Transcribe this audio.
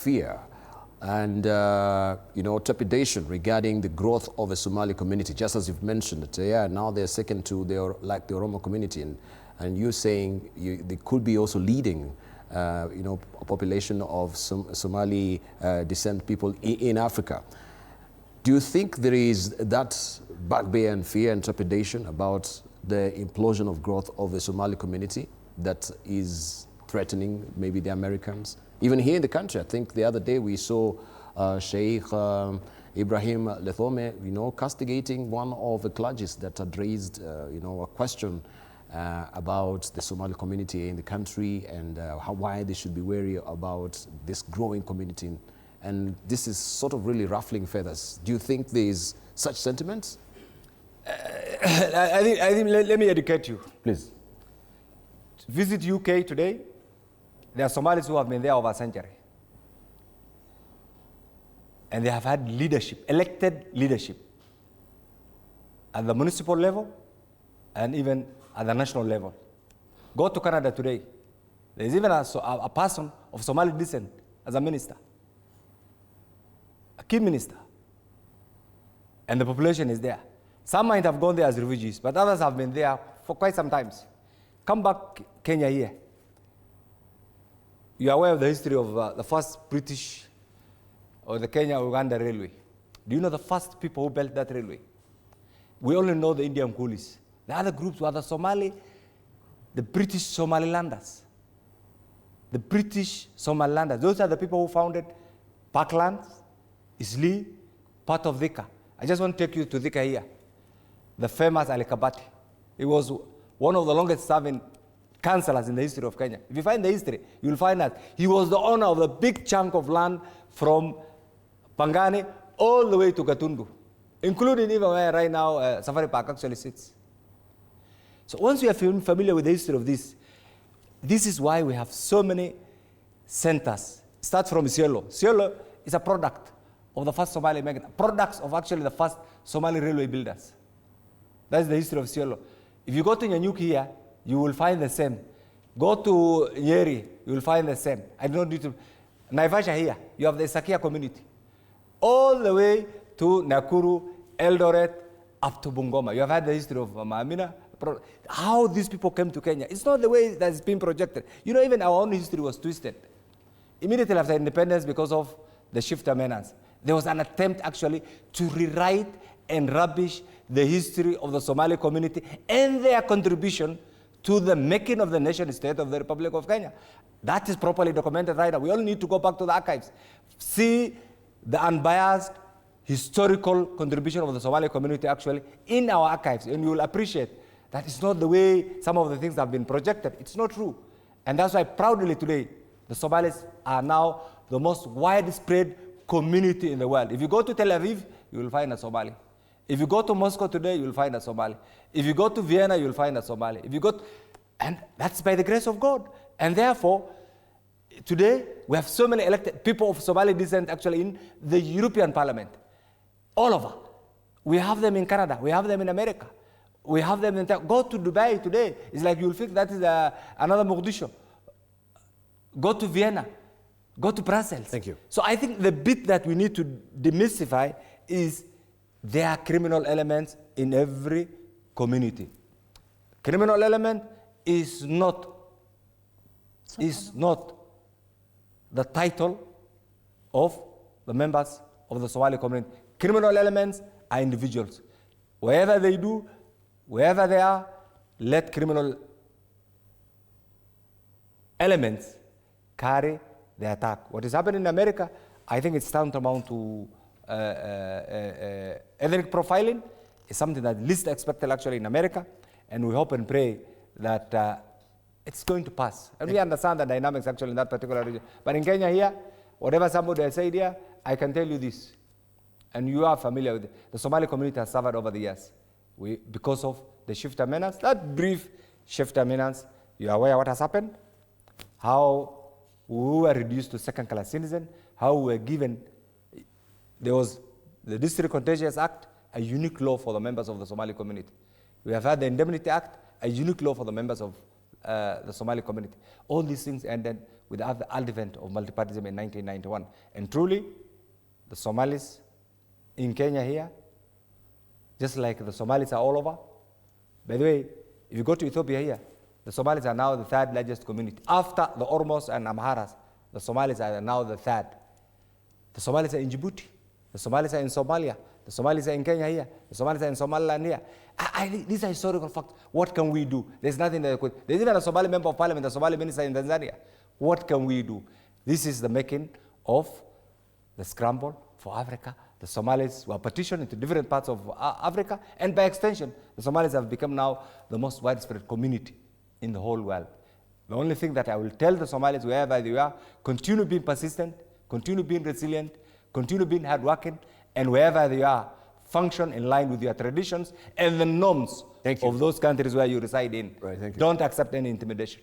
fear and trepidation regarding the growth of a Somali community, just as you've mentioned it. Yeah, now they're second to the Oromo community, and you're saying they could be also leading a population of Somali descent people in Africa. Do you think there is that bugbear and fear and trepidation about the implosion of growth of the Somali community that is threatening maybe the Americans? Even here in the country, I think the other day we saw Sheikh Ibrahim Lethome, castigating one of the clergies that had raised, a question about the Somali community in the country and why they should be wary about this growing community. And this is sort of really ruffling feathers. Do you think there is such sentiments? I think let me educate you. Please. Visit UK today. There are Somalis who have been there over a century. And they have had leadership, elected leadership, at the municipal level and even at the national level. Go to Canada today. There is even a person of Somali descent as a minister, a key minister. And the population is there. Some might have gone there as refugees, but others have been there for quite some time. Come back Kenya here. You are aware of the history of the first British or the Kenya-Uganda railway. Do you know the first people who built that railway? We only know the Indian coolies. The other groups were the Somali, the British Somalilanders. The British Somalilanders. Those are the people who founded Parklands, Isli, part of Thika. I just want to take you to Thika here. The famous Ali Kabati. He was one of the longest serving councillors in the history of Kenya. If you find the history, you'll find that he was the owner of the big chunk of land from Pangani all the way to Gatundu, including even where right now Safari Park actually sits. So once you are familiar with the history of this is why we have so many centers. Start from Isiolo. Isiolo is a product of the first Somali products of actually the first Somali railway builders. That's the history of Isiolo. If you go to Nyanyuki here, you will find the same. Go to Nyeri, you will find the same. I don't need to. Naivasha here, you have the Sakia community. All the way to Nakuru, Eldoret, up to Bungoma. You have had the history of Maamina. How these people came to Kenya. It's not the way that's been projected. Even our own history was twisted. Immediately after independence, because of the shifter menace, there was an attempt actually to rewrite and rubbish the history of the Somali community and their contribution to the making of the nation state of the Republic of Kenya. That is properly documented right now. We only need to go back to the archives. See the unbiased historical contribution of the Somali community actually in our archives, and you will appreciate that it's not the way some of the things have been projected. It's not true. And that's why proudly today, the Somalis are now the most widespread community in the world. If you go to Tel Aviv, you will find a Somali. If you go to Moscow today, you will find a Somali. If you go to Vienna, you will find a Somali. And that's by the grace of God. And therefore, today, we have so many elected people of Somali descent actually in the European Parliament. All over. We have them in Canada. We have them in America. We have them in... Go to Dubai today. It's like you'll think that is another Mogadishu. Go to Vienna. Go to Brussels. Thank you. So I think the bit that we need to demystify is there are criminal elements in every community. Criminal element is not the title of the members of the Somali community. Criminal elements are individuals. Wherever they do, wherever they are, let criminal elements carry the attack. What is happening in America, I think it's tantamount to ethnic profiling. Is something that least expected actually in America, and we hope and pray that it's going to pass. And we understand the dynamics actually in that particular region. But in Kenya here, whatever somebody has said here, I can tell you this, and you are familiar with it. The Somali community has suffered over the years because of the shifter menace. That brief shifter menace, you are aware what has happened? How we were reduced to second-class citizen, how we were given, there was the District Contagious Act, a unique law for the members of the Somali community. We have had the Indemnity Act, a unique law for the members of the Somali community. All these things ended with the advent of multipartyism in 1991. And truly, the Somalis in Kenya here, just like the Somalis are all over. By the way, if you go to Ethiopia here, the Somalis are now the third largest community. After the Oromos and Amharas, the Somalis are now the third. The Somalis are in Djibouti. The Somalis are in Somalia. The Somalis are in Kenya here. The Somalis are in Somaliland here. These are historical facts. What can we do? There's nothing that could. There's even a Somali member of parliament, a Somali minister in Tanzania. What can we do? This is the making of the scramble for Africa. The Somalis were partitioned into different parts of Africa, and by extension, the Somalis have become now the most widespread community in the whole world. The only thing that I will tell the Somalis, wherever they are, continue being persistent, continue being resilient, continue being hardworking, and wherever they are, function in line with your traditions and the norms of those countries where you reside in. Right, thank you. Don't accept any intimidation.